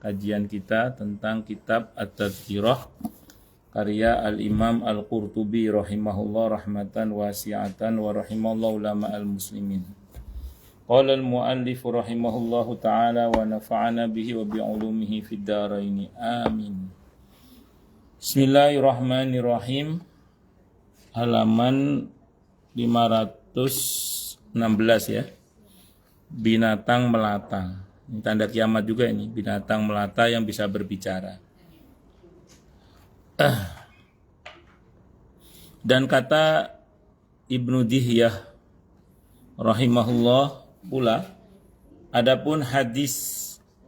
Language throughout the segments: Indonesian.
kajian kita tentang kitab At-Tadhkirah karya Al-Imam Al-Qurtubi rahimahullah rahmatan wasi'atan wa rahimallahu ulama al-muslimin. Qala al-muallif rahimahullahu ta'ala wa nafa'ana bihi wa bi'ulumihi fid dharain. Amin. Bismillahirrahmanirrahim. Halaman 516 ya. Binatang melata. Ini tanda kiamat juga ini, binatang melata yang bisa berbicara. Dan kata Ibnu Dihyah rahimahullah pula, adapun hadis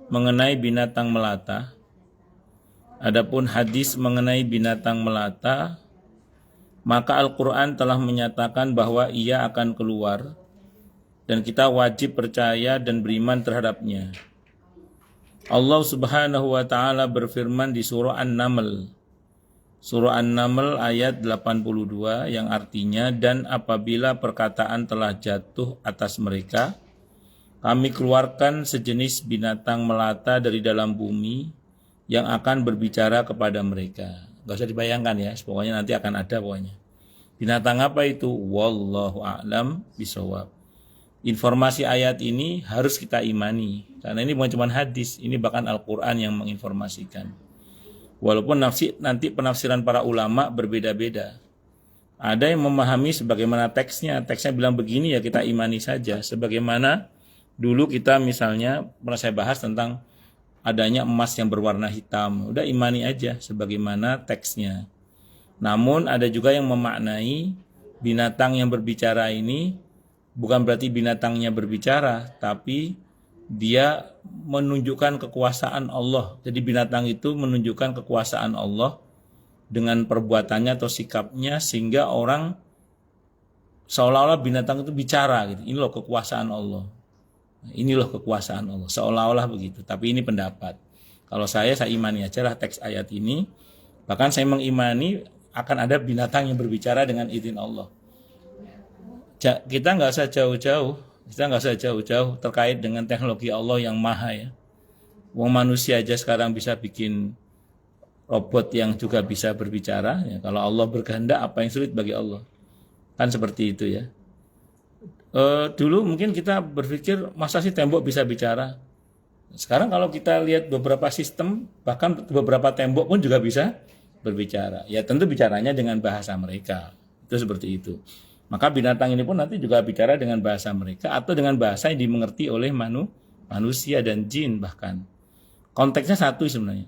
mengenai binatang melata, maka Al-Quran telah menyatakan bahwa ia akan keluar dan kita wajib percaya dan beriman terhadapnya. Allah Subhanahu wa taala berfirman di surah An-Naml. Surah An-Naml ayat 82 yang artinya, dan apabila perkataan telah jatuh atas mereka, kami keluarkan sejenis binatang melata dari dalam bumi yang akan berbicara kepada mereka. Gak usah dibayangkan ya, pokoknya nanti akan ada pokoknya. Binatang apa itu? Wallahu a'lam bishawab. Informasi ayat ini harus kita imani, karena ini bukan cuma hadis, ini bahkan Al-Quran yang menginformasikan. Walaupun nanti penafsiran para ulama berbeda-beda. Ada yang memahami sebagaimana teksnya bilang begini ya kita imani saja. Sebagaimana dulu kita misalnya pernah saya bahas tentang adanya emas yang berwarna hitam, udah imani aja sebagaimana teksnya. Namun ada juga yang memaknai binatang yang berbicara ini bukan berarti binatangnya berbicara, tapi dia menunjukkan kekuasaan Allah. Jadi binatang itu menunjukkan kekuasaan Allah dengan perbuatannya atau sikapnya, sehingga orang seolah-olah binatang itu bicara gitu. Ini loh kekuasaan Allah. Ini loh kekuasaan Allah. Seolah-olah begitu. Tapi ini pendapat. Kalau saya imani aja lah teks ayat ini. Bahkan saya mengimani akan ada binatang yang berbicara dengan izin Allah. Kita nggak usah jauh-jauh terkait dengan teknologi Allah yang maha ya. Wong manusia aja sekarang bisa bikin robot yang juga bisa berbicara ya. Kalau Allah berkehendak, apa yang sulit bagi Allah? Kan seperti itu ya. Dulu mungkin kita berpikir masa sih tembok bisa bicara. Sekarang kalau kita lihat beberapa sistem, bahkan beberapa tembok pun juga bisa berbicara. Ya tentu bicaranya dengan bahasa mereka. Itu seperti itu. Maka binatang ini pun nanti juga bicara dengan bahasa mereka atau dengan bahasa yang dimengerti oleh manusia dan jin bahkan. Konteksnya satu sebenarnya.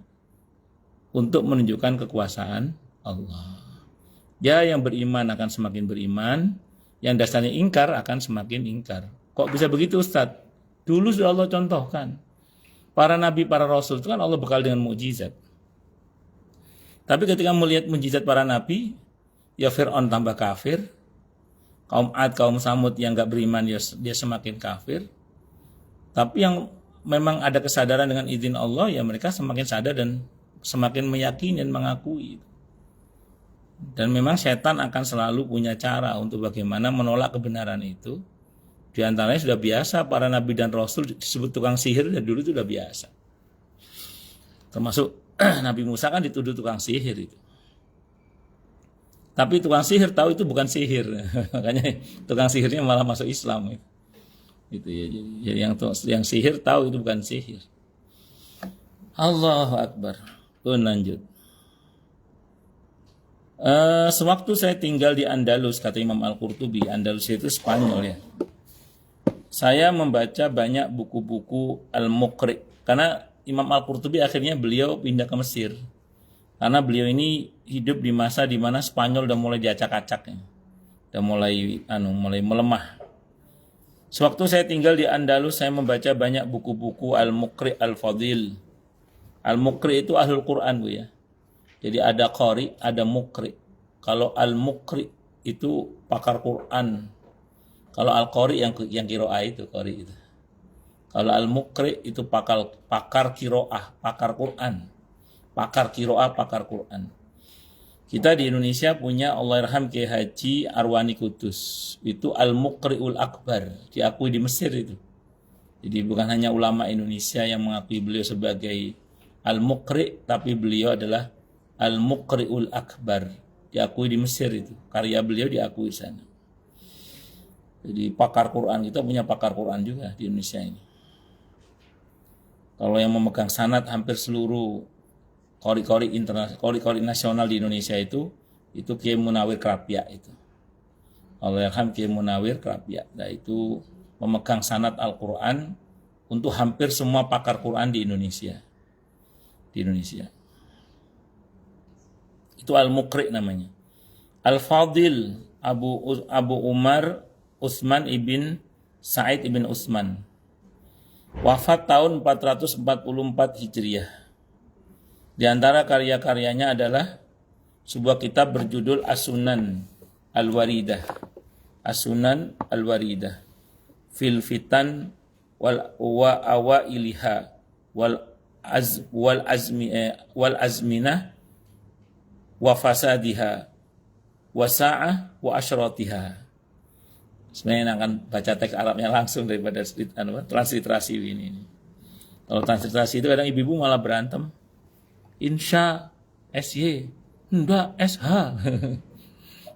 Untuk menunjukkan kekuasaan Allah. Ya, yang beriman akan semakin beriman, yang dasarnya ingkar akan semakin ingkar. Kok bisa begitu Ustadz? Dulu sudah Allah contohkan. Para nabi, para rasul itu kan Allah bekal dengan mukjizat. Tapi ketika melihat mukjizat para nabi, ya Fir'aun tambah kafir. Kaum Ad, kaum Samud yang gak beriman dia semakin kafir. Tapi yang memang ada kesadaran dengan izin Allah, ya mereka semakin sadar dan semakin meyakini dan mengakui. Dan memang setan akan selalu punya cara untuk bagaimana menolak kebenaran itu. Di antaranya sudah biasa para nabi dan rasul disebut tukang sihir, dan dulu itu sudah biasa. Termasuk Nabi Musa kan dituduh tukang sihir itu. Tapi tukang sihir tahu itu bukan sihir. Makanya tukang sihirnya malah masuk Islam gitu ya. Jadi yang sihir tahu itu bukan sihir. Allahu Akbar. Lanjut. Sewaktu saya tinggal di Andalus, kata Imam Al-Qurtubi, Andalus itu Spanyol ya. Saya membaca banyak buku-buku Al-Muqri. Karena Imam Al-Qurtubi akhirnya beliau pindah ke Mesir. Karena beliau ini hidup di masa di mana Spanyol udah mulai diacak-acak ya. Udah mulai melemah. Sewaktu saya tinggal di Andalus, saya membaca banyak buku-buku Al-Muqri Al-Fadil. Al-Muqri itu Ahlul Quran Bu ya. Jadi ada Qari, ada Muqri. Kalau Al-Muqri itu pakar Quran. Kalau Al-Qari yang qiraah itu, Qari itu. Kalau Al-Muqri itu pakar qiraah, pakar Quran. Pakar qiraah, pakar Quran. Kita di Indonesia punya Allahyarham Kiai Haji Arwani Kudus. Itu Al-Muqri'ul Akbar, diakui di Mesir itu. Jadi bukan hanya ulama Indonesia yang mengakui beliau sebagai Al-Muqri, tapi beliau adalah Al-Muqri'ul Akbar. Diakui di Mesir itu. Karya beliau diakui di sana. Jadi pakar Quran, kita punya pakar Quran juga di Indonesia ini. Kalau yang memegang sanad hampir seluruh qori-qori internasional, qori-qori nasional di Indonesia itu Kiai Munawir Krapyak itu. Allahyarham Kiai Munawir Krapyak. Nah, itu memegang sanad Al-Quran untuk hampir semua pakar Quran di Indonesia. Itu Al-Muqri namanya. Al-Fadil Abu Umar Utsman ibn Sa'id ibn Utsman. Wafat tahun 444 Hijriah. Di antara karya-karyanya adalah sebuah kitab berjudul As-Sunan Al-Waridah. As-Sunan Al-Waridah. Fil fitan wal awailiha wal azminah wa fasadiha wa sa'ah wa asyratiha. Sebenarnya akan baca teks Arabnya langsung daripada transliterasi ini. Kalau transliterasi itu kadang ibu-ibu malah berantem. Insya SY, enggak SH.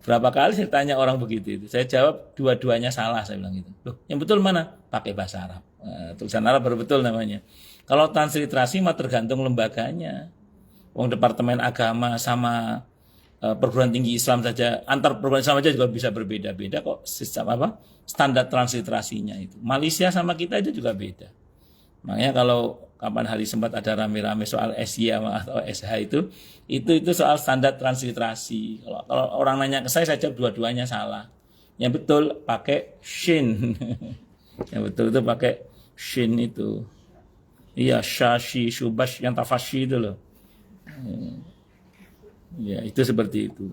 Berapa kali saya tanya orang begitu itu. Saya jawab dua-duanya salah, saya bilang gitu. Loh, yang betul mana? Pakai bahasa Arab. Tulisan Arab baru betul namanya. Kalau transliterasi mah tergantung lembaganya. Wong Departemen Agama sama perguruan tinggi Islam saja, antar perguruan Islam saja juga bisa berbeda-beda kok sistem standar transliterasinya itu. Malaysia sama kita itu juga beda. Makanya kalau kapan hari sempat ada rame-rame soal SY atau SH itu soal standar transliterasi. Kalau orang nanya ke saya jawab dua-duanya salah. Yang betul pakai shin. Yang betul itu pakai shin itu. Iya, syashi, syubash, yang tafashi itu loh. Ya, itu seperti itu.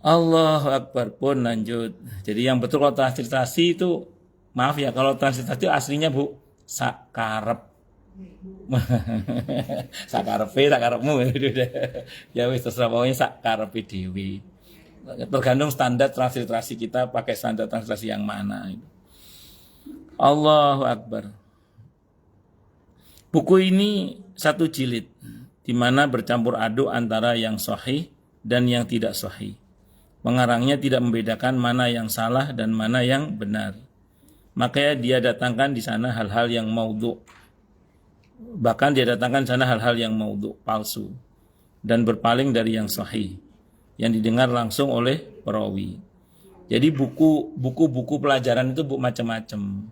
Allahu Akbar pun lanjut. Jadi yang betul kalau transliterasi itu, maaf ya, kalau transliterasi aslinya Bu, sakarep. Sakarepmu. Ya wis terserah pokoknya sakarepe dhewe. Tergantung standar transliterasi kita pakai standar transliterasi yang mana. Allahu Akbar. Buku ini 1 jilid, di mana bercampur aduk antara yang sahih dan yang tidak sahih. Pengarangnya tidak membedakan mana yang salah dan mana yang benar. Makanya dia datangkan di sana hal-hal yang maudhu. Bahkan dia datangkan di sana hal-hal yang maudhu, palsu, dan berpaling dari yang sahih, yang didengar langsung oleh perawi. Jadi buku pelajaran itu macam-macam.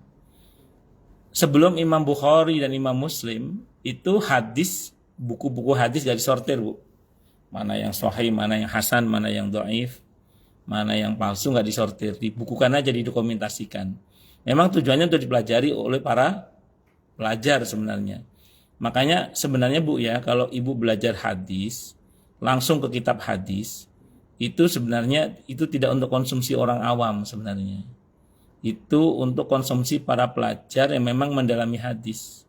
Sebelum Imam Bukhari dan Imam Muslim, itu hadis, buku-buku hadis dari sortir, Bu. Mana yang sahih, mana yang hasan, mana yang dhaif, mana yang palsu, nggak disortir. Dibukukan aja, didokumentasikan. Memang tujuannya untuk dipelajari oleh para pelajar sebenarnya. Makanya sebenarnya Bu ya, kalau Ibu belajar hadis, langsung ke kitab hadis, itu sebenarnya itu tidak untuk konsumsi orang awam sebenarnya. Itu untuk konsumsi para pelajar yang memang mendalami hadis.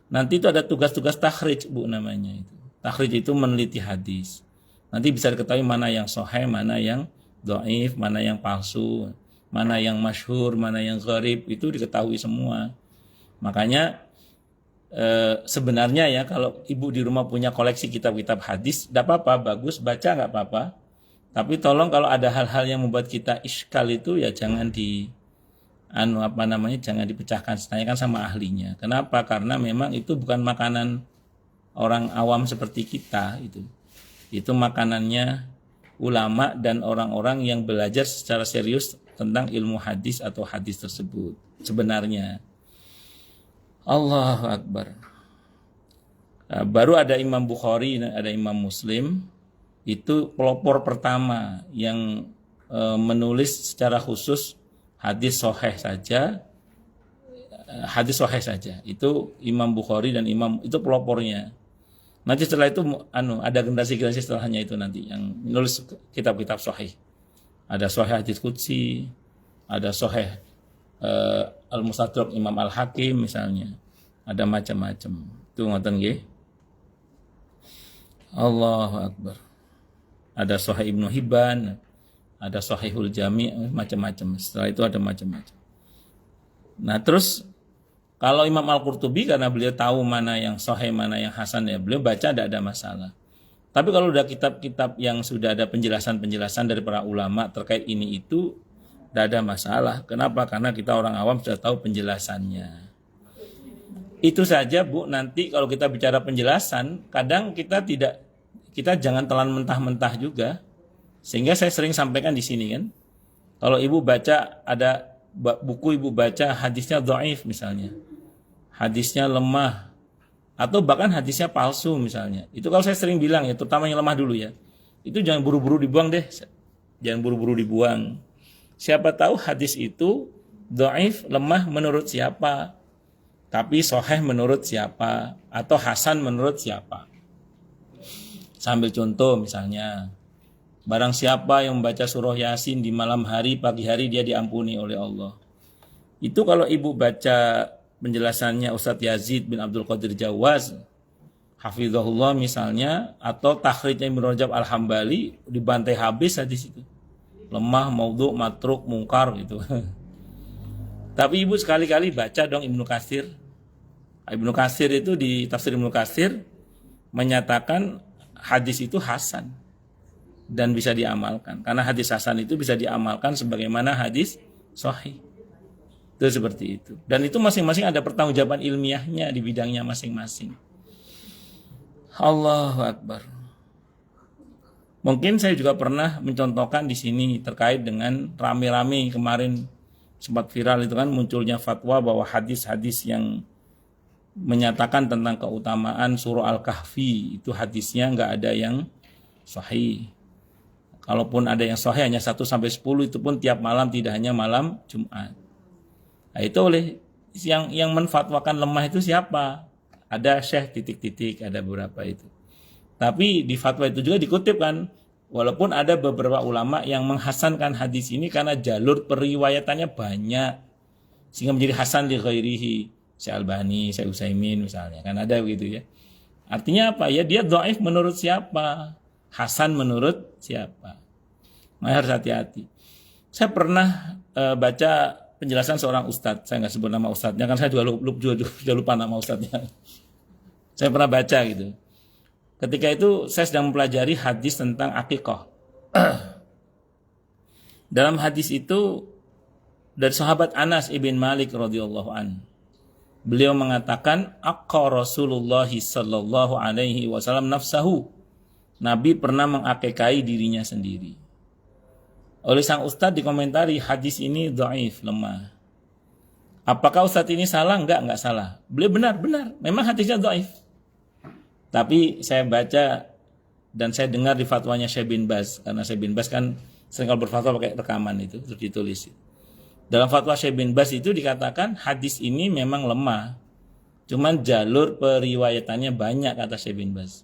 Nanti itu ada tugas-tugas takhrij, Bu, namanya itu. Takhrij itu meneliti hadis. Nanti bisa diketahui mana yang sahih, mana yang dhaif, mana yang palsu, mana yang masyhur, mana yang gharib, itu diketahui semua. Makanya sebenarnya ya, kalau Ibu di rumah punya koleksi kitab-kitab hadis, tidak apa-apa, bagus, baca nggak apa-apa. Tapi tolong kalau ada hal-hal yang membuat kita iskal itu ya jangan jangan dipecahkan, tanyakan sama ahlinya. Kenapa? Karena memang itu bukan makanan orang awam seperti kita itu. Itu makanannya ulama dan orang-orang yang belajar secara serius tentang ilmu hadis atau hadis tersebut sebenarnya. Allahu Akbar. Baru ada Imam Bukhari dan ada Imam Muslim, itu pelopor pertama yang menulis secara khusus hadis sahih saja. Itu Imam Bukhari dan itu pelopornya. Nanti setelah itu ada generasi-generasi setelahnya itu nanti yang menulis kitab-kitab sahih. Ada sahih hadis qudsi, ada sahih Al-Mustadrak Imam Al-Hakim misalnya. Ada macam-macam. Itu ngoten nggih. Allahu Akbar. Ada sahih Ibnu Hibban, ada Sahihul Jami', macam-macam. Setelah itu ada macam-macam. Nah, terus Kalau Imam Al-Qurtubi karena beliau tahu mana yang sahih, mana yang hasan, ya beliau baca tidak ada masalah. Tapi kalau udah kitab-kitab yang sudah ada penjelasan-penjelasan dari para ulama terkait ini itu tidak ada masalah. Kenapa? Karena kita orang awam sudah tahu penjelasannya. Itu saja Bu, nanti kalau kita bicara penjelasan, kadang kita jangan telan mentah-mentah juga. Sehingga saya sering sampaikan di sini kan. Kalau Ibu baca ada buku Ibu baca hadisnya dhaif misalnya. Hadisnya lemah atau bahkan hadisnya palsu misalnya. Itu kalau saya sering bilang ya, terutama yang lemah dulu ya. Itu jangan buru-buru dibuang deh. Jangan buru-buru dibuang. Siapa tahu hadis itu dhaif, lemah menurut siapa? Tapi sahih menurut siapa? Atau hasan menurut siapa? Sambil contoh misalnya, barang siapa yang membaca surah Yasin di malam hari, pagi hari dia diampuni oleh Allah. Itu kalau Ibu baca penjelasannya Ustadz Yazid bin Abdul Qadir Jawaz, hafizahullah misalnya, atau takhrijnya Ibnu Rajab Al-Hambali, dibantai habis hadis itu. Lemah, maudhu, matruk, mungkar gitu. Tapi Ibu sekali-kali baca dong Ibnu Katsir. Ibnu Katsir itu di tafsir Ibnu Katsir menyatakan hadis itu hasan dan bisa diamalkan. Karena hadis hasan itu bisa diamalkan sebagaimana hadis sahih. Itu seperti itu. Dan itu masing-masing ada pertanggungjawaban ilmiahnya di bidangnya masing-masing. Allahu Akbar. Mungkin saya juga pernah mencontohkan di sini terkait dengan rame-rame kemarin sempat viral itu kan munculnya fatwa bahwa hadis-hadis yang menyatakan tentang keutamaan surah Al-Kahfi itu hadisnya nggak ada yang sahih. Kalaupun ada yang sahih hanya 1 sampai 10, itu pun tiap malam, tidak hanya malam Jumat. Nah, itu oleh yang menfatwakan lemah itu siapa? Ada syekh titik-titik, ada beberapa itu. Tapi di fatwa itu juga dikutip kan, walaupun ada beberapa ulama yang menghasankan hadis ini karena jalur periwayatannya banyak, sehingga menjadi hasan li ghairihi. Syekh Albani, Syekh Utsaimin misalnya, kan ada begitu ya. Artinya apa? Ya dia dhaif menurut siapa? Hasan menurut siapa? Nah, harus hati-hati. Saya pernah baca penjelasan seorang ustadz, saya nggak sebut nama ustadznya, kan saya juga lupa nama ustadznya. Saya pernah baca gitu. Ketika itu saya sedang mempelajari hadis tentang akikah. Dalam hadis itu dari sahabat Anas ibn Malik radhiyallahu an, beliau mengatakan, aqqa Rasulullah sallallahu alaihi wasallam nafsahu. Nabi pernah mengakikai dirinya sendiri. Oleh sang ustadz dikomentari, hadis ini dhaif, lemah. Apakah ustadz ini salah? Enggak salah. Beliau benar. Memang hadisnya dhaif. Tapi saya baca dan saya dengar di fatwanya Syekh bin Baz, karena Syekh bin Baz kan sering kalau berfatwa pakai rekaman itu, terus ditulis. Dalam fatwa Syekh bin Baz itu dikatakan hadis ini memang lemah. Cuman jalur periwayatannya banyak, kata Syekh bin Baz.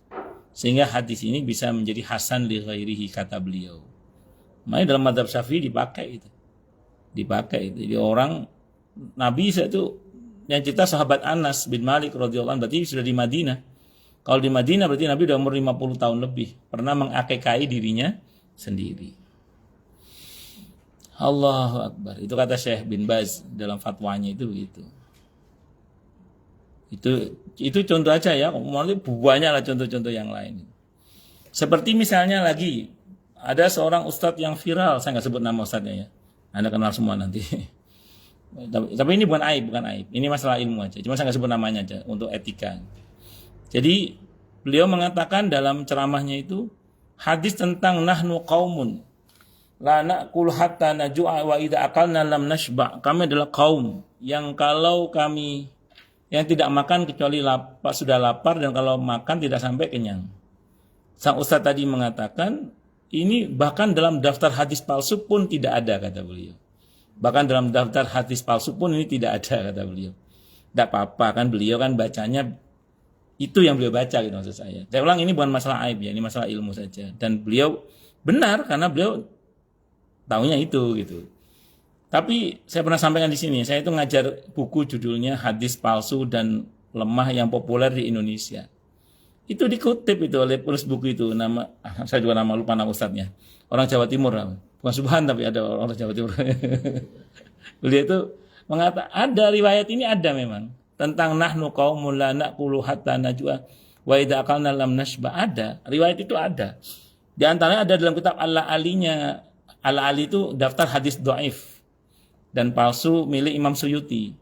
Sehingga hadis ini bisa menjadi hasan li ghairihi, kata beliau. Makanya dalam mazhab Syafi'i dipakai itu. Jadi orang Nabi itu yang cerita sahabat Anas bin Malik radhiyallahu anhu, berarti sudah di Madinah. Kalau di Madinah berarti Nabi sudah umur 50 tahun lebih, pernah mengakikai dirinya sendiri. Allahu Akbar. Itu kata Syekh bin Baz dalam fatwanya itu begitu. Itu contoh aja ya, banyak lah contoh-contoh yang lain. Seperti misalnya lagi ada seorang ustadz yang viral, saya nggak sebut nama ustadznya ya, Anda kenal semua nanti. Tapi ini bukan aib. Ini masalah ilmu aja. Cuma saya nggak sebut namanya aja untuk etika. Jadi beliau mengatakan dalam ceramahnya itu hadis tentang nahnu qaumun la na'kul hatta najua wa idza akalna lam nashba. Kami adalah kaum yang kalau kami yang tidak makan kecuali sudah lapar, dan kalau makan tidak sampai kenyang. Sang ustaz tadi mengatakan ini bahkan dalam daftar hadis palsu pun tidak ada, kata beliau. Bahkan dalam daftar hadis palsu pun ini tidak ada, kata beliau. Tidak apa-apa kan, beliau kan bacanya itu yang beliau baca gitu maksud saya. Saya ulang, ini bukan masalah aib ya, ini masalah ilmu saja. Dan beliau benar karena beliau tahunya itu gitu. Tapi saya pernah sampaikan di sini, saya itu ngajar buku judulnya Hadis Palsu dan Lemah yang populer di Indonesia. Itu dikutip itu oleh penulis buku itu, saya juga lupa nama ustadznya. Orang Jawa Timur, bukan Subhan tapi ada orang Jawa Timur. Beliau itu mengatakan ada riwayat ini, ada memang. tentang nahnu qaumun la naqulu hatta najua wa idza akalna lam nashba, ada. Riwayat itu ada. Di antaranya ada dalam kitab Al-Alinya. Al-Ali itu daftar hadis dhaif dan palsu milik Imam Suyuti.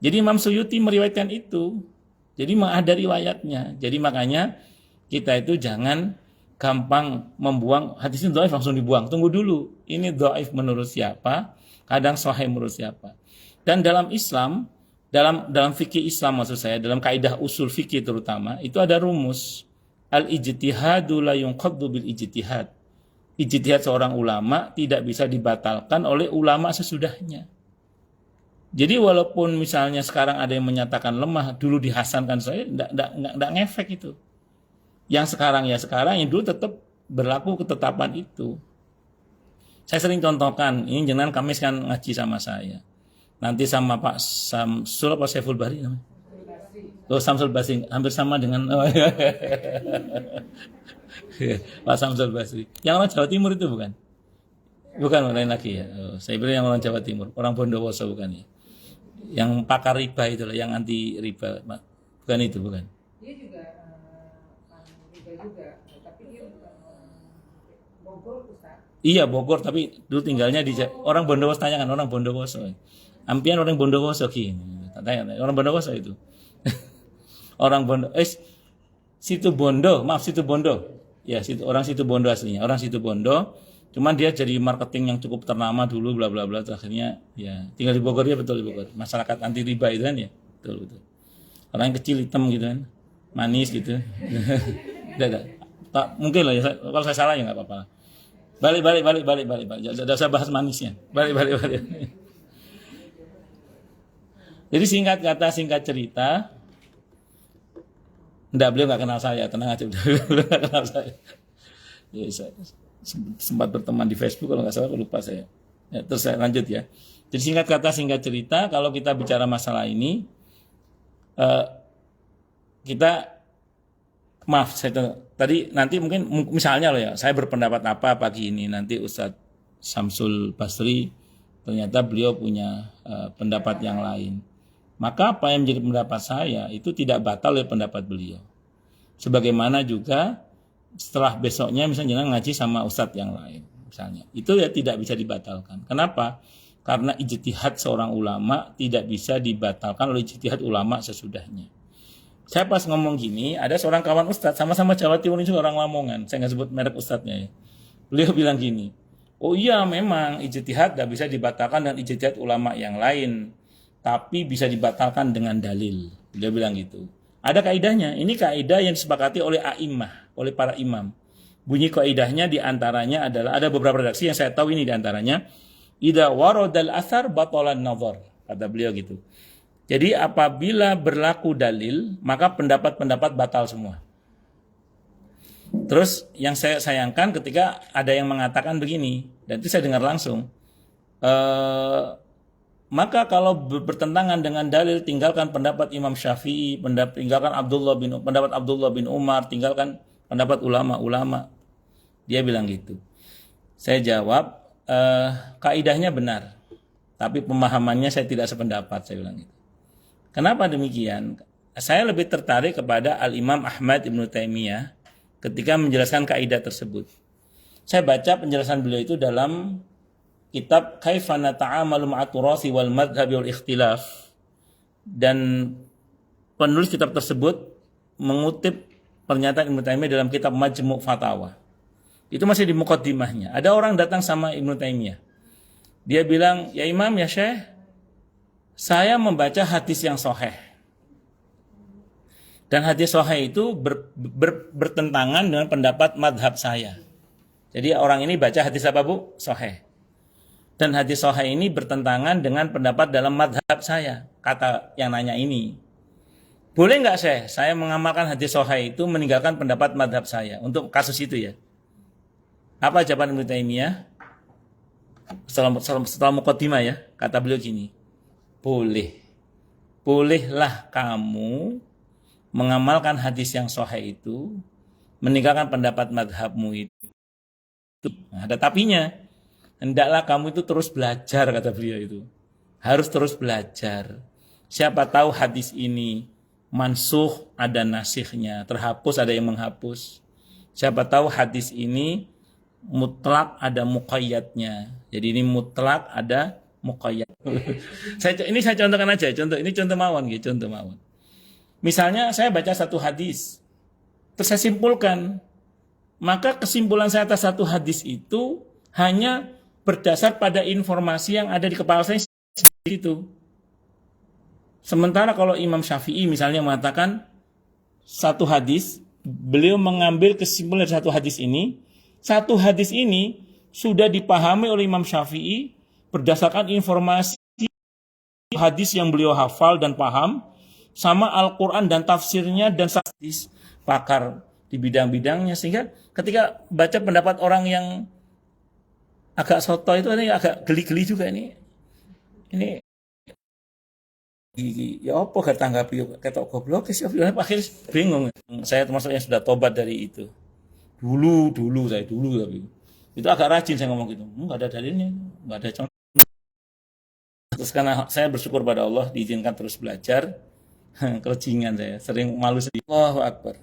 Jadi Imam Suyuti meriwayatkan itu. Jadi ada riwayatnya. Jadi makanya kita itu jangan gampang membuang hadis ini dhaif langsung dibuang. Tunggu dulu. Ini dhaif menurut siapa? Kadang sahih menurut siapa? Dan dalam Islam, dalam fikih Islam maksud saya, dalam kaidah usul fikih terutama, itu ada rumus. Al-ijtihadu la yunqaddu bil ijtihad. Ijtihad seorang ulama tidak bisa dibatalkan oleh ulama sesudahnya. Jadi walaupun misalnya sekarang ada yang menyatakan lemah, dulu dihasankan saya, enggak ngefek itu. Yang sekarang ya sekarang, yang dulu tetap berlaku ketetapan itu. Saya sering contohkan, ini jenengan Kamis kan ngaji sama saya. Nanti sama Pak Samsul apa Saiful Bahri namanya? Oh, Samsul Basri, hampir sama dengan Pak Samsul Basri. Yang orang Jawa Timur itu bukan? Bukan, lain lagi ya. Oh, saya bilang yang orang Jawa Timur, orang Bondowoso bukan ya? Yang pakar riba itu lah, yang anti riba, bukan itu, bukan? Dia juga riba juga, tapi dia bukan Bogor Ustaz. Iya Bogor, tapi dulu tinggalnya di orang Bondowoso, tanyakan orang Bondowoso. Ampian orang Bondowoso gini, tanya orang Bondowoso itu. Orang Bondo, Situ Bondo, maaf Situ Bondo. Ya, orang Situ Bondo aslinya, orang Situ Bondo. Cuman dia jadi marketing yang cukup ternama dulu, bla bla bla. Akhirnya ya tinggal di Bogor, ya betul di Bogor. Masyarakat anti riba itu kan ya, betul. Orang yang kecil hitam gitu kan, manis gitu. Tak mungkin lah ya. Kalau saya salah ya nggak apa-apa. Balik. Jangan usah bahas manisnya. Balik. Jadi singkat kata, singkat cerita. Enggak, beliau nggak kenal saya, tenang aja, beliau nggak kenal saya. Ya, saya sempat berteman di Facebook kalau nggak salah, lupa saya. Ya, terus saya lanjut ya. Jadi singkat kata, singkat cerita, kalau kita bicara masalah ini, kita maaf, saya tadi nanti mungkin misalnya loh ya, saya berpendapat apa pagi ini, nanti Ustadz Samsul Basri ternyata beliau punya pendapat yang lain. Maka apa yang menjadi pendapat saya itu tidak batal oleh pendapat beliau. Sebagaimana juga setelah besoknya misalnya ngaji sama ustadz yang lain misalnya. Itu ya tidak bisa dibatalkan. Kenapa? Karena ijtihad seorang ulama tidak bisa dibatalkan oleh ijtihad ulama sesudahnya. Saya pas ngomong gini, ada seorang kawan ustadz sama-sama Jawa Timur, ini orang Lamongan. Saya nggak sebut merek ustadznya ya. Beliau bilang gini, oh iya memang ijtihad tidak bisa dibatalkan dengan ijtihad ulama yang lain. Tapi bisa dibatalkan dengan dalil. Dia bilang gitu. Ada kaidahnya. Ini kaidah yang disepakati oleh a'immah, oleh para imam. Bunyi kaidahnya diantaranya adalah, ada beberapa redaksi yang saya tahu ini diantaranya, idza waradal athar batalan nazar. Kata beliau gitu. Jadi apabila berlaku dalil, maka pendapat-pendapat batal semua. Terus yang saya sayangkan ketika ada yang mengatakan begini, dan itu saya dengar langsung, maka kalau bertentangan dengan dalil, tinggalkan pendapat Imam Syafi'i, tinggalkan pendapat Abdullah bin Umar, tinggalkan pendapat ulama-ulama. Dia bilang gitu. Saya jawab, kaidahnya benar, tapi pemahamannya saya tidak sependapat, saya bilang gitu. Kenapa demikian? Saya lebih tertarik kepada Al-Imam Ahmad Ibn Taimiyah ketika menjelaskan kaidah tersebut. Saya baca penjelasan beliau itu dalam kitab Kaifa Nata'amalu Ma'at Turasi wal Madhhabi wal Ikhtilaf, dan penulis kitab tersebut mengutip pernyataan Ibnu Taimiyah dalam kitab Majmu' Fatawa. Itu masih di muqaddimahnya. Ada orang datang sama Ibnu Taimiyah. Dia bilang, "Ya Imam, ya Syekh, saya membaca hadis yang sahih. Dan hadis sahih itu bertentangan dengan pendapat madhab saya." Jadi orang ini baca hadis apa, Bu? Sahih. Dan hadis sahih ini bertentangan dengan pendapat dalam madhab saya. Kata yang nanya ini, boleh nggak saya mengamalkan hadis sahih itu meninggalkan pendapat madhab saya untuk kasus itu ya? Apa jawaban Ibnu Taimiyah? Setelah muqaddimah ya, kata beliau gini, bolehlah kamu mengamalkan hadis yang sahih itu, meninggalkan pendapat madhabmu itu. Nah, ada tapinya. Hendaklah kamu itu terus belajar, kata beliau itu. Harus terus belajar. Siapa tahu hadis ini mansuh, ada nasikhnya, terhapus, ada yang menghapus. Siapa tahu hadis ini mutlak, ada muqayyadnya. Jadi ini mutlak, ada muqayyad. Ini saya contohkan aja, ini contoh mawon gitu, contoh mawon. Misalnya saya baca satu hadis, terus saya simpulkan, maka kesimpulan saya atas satu hadis itu hanya berdasar pada informasi yang ada di kepala saya itu. Sementara kalau Imam Syafi'i misalnya mengatakan satu hadis, beliau mengambil kesimpulan dari satu hadis ini sudah dipahami oleh Imam Syafi'i berdasarkan informasi hadis yang beliau hafal dan paham, sama Al-Quran dan tafsirnya dan hadis pakar di bidang-bidangnya, sehingga ketika baca pendapat orang yang agak soto itu agak geli-geli juga ini ya apa gak tanggapi ketok goblok sih, akhirnya bingung. Saya termasuk yang sudah tobat dari itu dulu tapi itu agak rajin saya ngomong gitu, nggak ada dalilnya, nggak ada contoh. Terus karena saya bersyukur pada Allah diizinkan terus belajar, kelejingan saya sering malu sedikit. Allahu Akbar.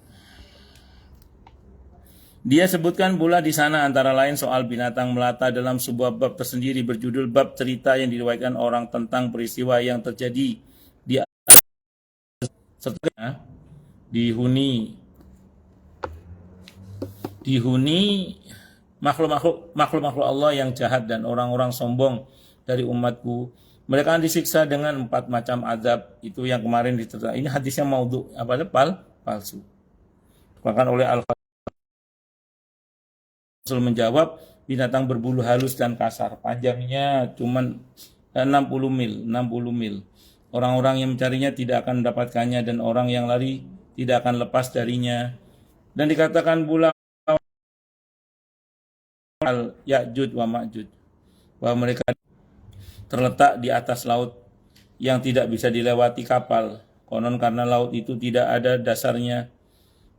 Dia sebutkan pula di sana antara lain soal binatang melata dalam sebuah bab tersendiri berjudul bab cerita yang diriwayatkan orang tentang peristiwa yang terjadi di serta dihuni makhluk-makhluk Allah yang jahat dan orang-orang sombong dari umatku. Mereka akan disiksa dengan 4 macam azab. Itu yang kemarin diterangkan. Ini hadisnya maudhu, palsu. Bahkan oleh Rasul menjawab, binatang berbulu halus dan kasar, panjangnya cuma 60 mil. Orang-orang yang mencarinya tidak akan mendapatkannya dan orang yang lari tidak akan lepas darinya. Dan dikatakan pula Ya'juj wa Ma'juj, bahwa mereka terletak di atas laut yang tidak bisa dilewati kapal, konon karena laut itu tidak ada dasarnya.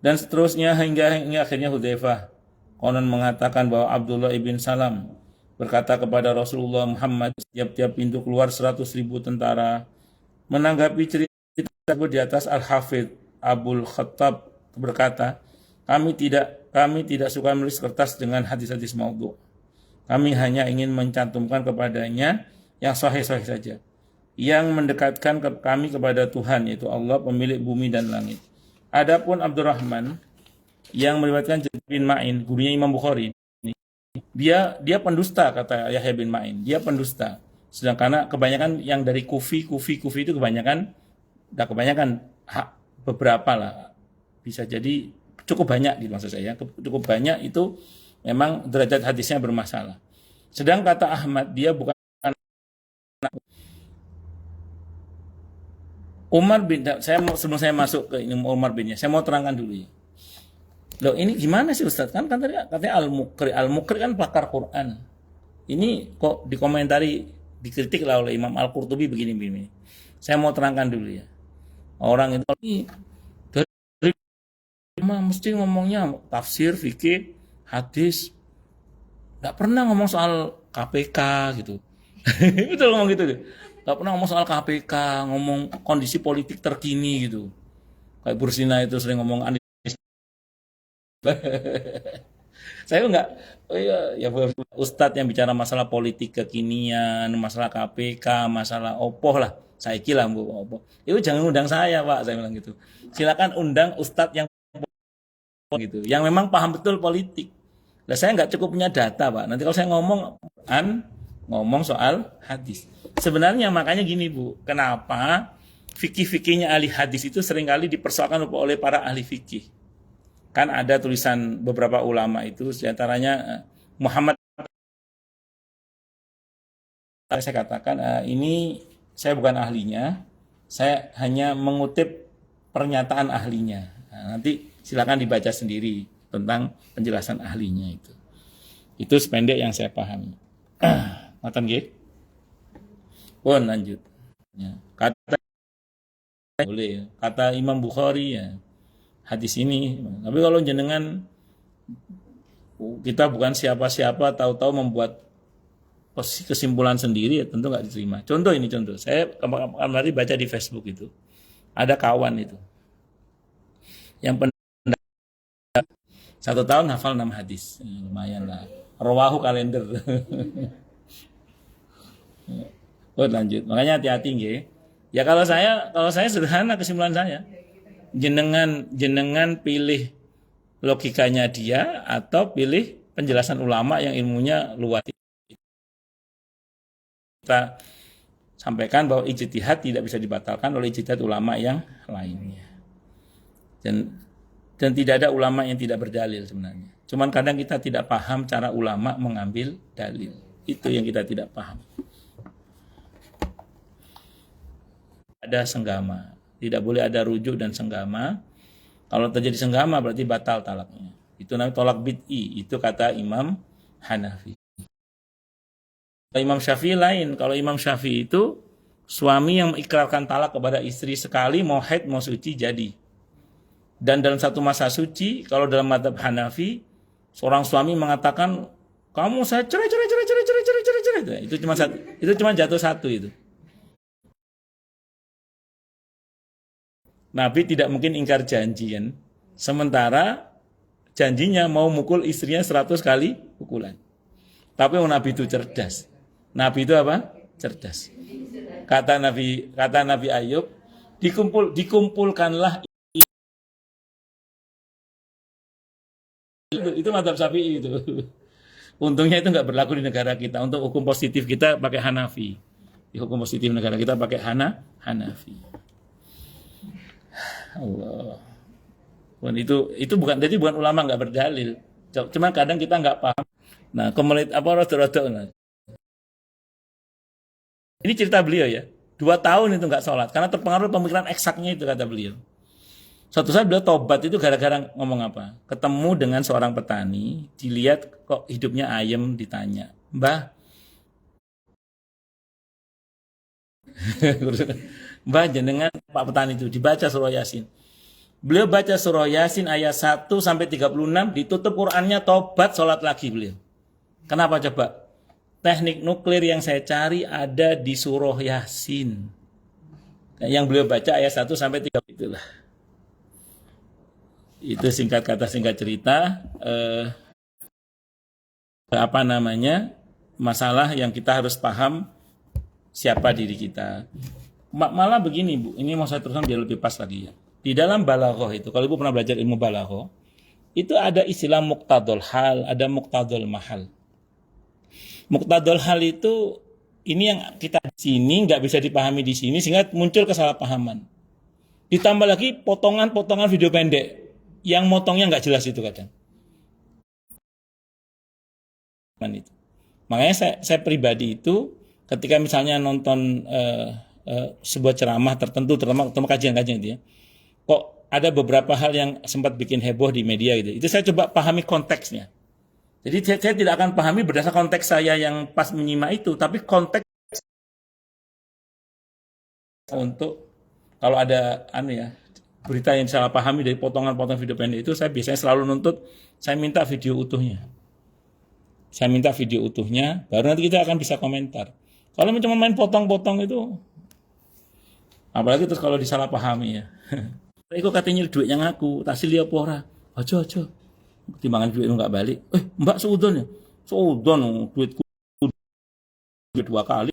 Dan seterusnya hingga akhirnya Hudzaifah konon mengatakan bahwa Abdullah ibn Salam berkata kepada Rasulullah Muhammad, tiap-tiap pintu keluar 100.000 tentara. Menanggapi cerita tersebut di atas, Al-Hafidh Abul Khattab berkata, kami tidak suka menulis kertas dengan hadis-hadis maudhu. Kami hanya ingin mencantumkan kepadanya yang sahih-sahih saja, yang mendekatkan kami kepada Tuhan, yaitu Allah pemilik bumi dan langit. Adapun Abdurrahman yang meriwayatkan bin Ma'in, gurunya Imam Bukhari, dia pendusta, kata Yahya bin Ma'in, dia pendusta. Sedangkan kebanyakan yang dari Kufi itu kebanyakan beberapa lah, bisa jadi cukup banyak gitu maksud saya, cukup banyak itu memang derajat hadisnya bermasalah. Sedang kata Ahmad, dia bukan Umar bin, sebelum saya masuk ke ini Umar binnya, saya mau terangkan dulu ya. Loh ini gimana sih Ustaz? Kan katanya Al-Muqri kan pakar Quran. Ini kok dikomentari, dikritik lah oleh Imam Al-Qurtubi begini. Saya mau terangkan dulu ya. Orang itu dari mesti ngomongnya tafsir, fikih, hadis. Nggak pernah ngomong soal KPK gitu. Betul ngomong gitu deh. Nggak pernah ngomong soal KPK, ngomong kondisi politik terkini gitu. Kayak Bursina itu sering ngomong saya enggak, ya Ustadz yang bicara masalah politik kekinian, masalah KPK, masalah opoh lah, saya kira Bu opoh. Itu jangan undang saya Pak, saya bilang gitu. Silakan undang Ustadz yang gitu, yang memang paham betul politik. Nah, saya nggak cukup punya data Pak. Nanti kalau saya ngomong soal hadis. Sebenarnya makanya gini Bu, kenapa fikih-fikihnya ahli hadis itu seringkali dipersoalkan oleh para ahli fikih. Kan ada tulisan beberapa ulama itu, diantaranya Muhammad. Saya katakan ini saya bukan ahlinya, saya hanya mengutip pernyataan ahlinya. Nah, nanti silakan dibaca sendiri tentang penjelasan ahlinya itu. Itu sependek yang saya pahami. Matan nggih? Pun lanjut. Ya, kata Imam Bukhari ya. Hadis ini, tapi kalau jenengan kita bukan siapa-siapa tahu-tahu membuat kesimpulan sendiri ya tentu nggak diterima. Contoh ini contoh. Saya kemarin baca di Facebook itu. Ada kawan itu. Yang 1 tahun hafal 6 hadis. Lumayan lah. Rawahu kalender. Oh, lanjut. Makanya hati-hati nggih. Ya kalau saya sederhana kesimpulan saya. Jenengan pilih logikanya dia atau pilih penjelasan ulama yang ilmunya luas. Kita sampaikan bahwa ijtihad tidak bisa dibatalkan oleh ijtihad ulama yang lainnya. Dan tidak ada ulama yang tidak berdalil sebenarnya. Cuman kadang kita tidak paham cara ulama mengambil dalil. Itu yang kita tidak paham. Ada senggama. Tidak boleh ada rujuk dan senggama. Kalau terjadi senggama berarti batal talaknya. Itu namanya tolak bid'i. Itu kata Imam Hanafi. Imam Syafi'i lain. Kalau Imam Syafi'i itu suami yang mengikrarkan talak kepada istri sekali, mau haid mau suci jadi. Dan dalam satu masa suci, kalau dalam mazhab Hanafi, seorang suami mengatakan, kamu saya cerai. Itu cuma jatuh satu itu. Nabi tidak mungkin ingkar janji kan. Sementara janjinya mau mukul istrinya 100 kali pukulan. Tapi Nabi itu cerdas. Nabi itu apa? Cerdas. Kata Nabi Ayub, dikumpulkanlah itu mazhab Syafi'i itu. Untungnya itu nggak berlaku di negara kita. Untuk hukum positif kita pakai Hanafi. Di hukum positif negara kita pakai Hanafi. Allah. Itu bukan ulama nggak berdalil. Cuma kadang kita nggak paham. Nah, rodo-rodo. Ini cerita beliau ya. 2 tahun itu nggak sholat karena terpengaruh pemikiran eksaknya itu kata beliau. Suatu saat beliau tobat itu gara-gara ngomong apa? Ketemu dengan seorang petani, dilihat kok hidupnya ayem, ditanya, Mbah, Mbah jenengan Pak petani itu dibaca surah Yasin. Beliau baca surah Yasin ayat 1 sampai 36, ditutup Qur'annya, tobat, sholat lagi beliau. Kenapa coba? Teknik nuklir yang saya cari ada di surah Yasin. Yang beliau baca ayat 1 sampai 3 itulah. Itu singkat kata singkat cerita masalah yang kita harus paham siapa diri kita. Malah begini Bu, ini mau saya teruskan biar lebih pas lagi ya. Di dalam balaghah itu, kalau Ibu pernah belajar ilmu balaghah, itu ada istilah muqtadul hal, ada muqtadul mahal. Muqtadul hal itu ini yang kita di sini nggak bisa dipahami di sini sehingga muncul kesalahpahaman. Ditambah lagi potongan-potongan video pendek yang motongnya nggak jelas itu kadang. Makanya saya pribadi itu ketika misalnya nonton sebuah ceramah tertentu, terutama kajian-kajian itu ya, kok ada beberapa hal yang sempat bikin heboh di media gitu. Itu saya coba pahami konteksnya. Jadi saya tidak akan pahami berdasarkan konteks saya yang pas menyimak itu, tapi konteks untuk kalau ada berita yang salah pahami dari potongan-potongan video pendek itu, saya biasanya selalu nuntut, saya minta video utuhnya. Saya minta video utuhnya, baru nanti kita akan bisa komentar. Kalau cuma main potong-potong itu, apalagi terus kalau disalah pahami ya. Iku katanya duit yang aku, tak silih apa ora. Aja. Timbangan duit nggak balik. Mbak seudon ya? Seudon duitku 2 kali.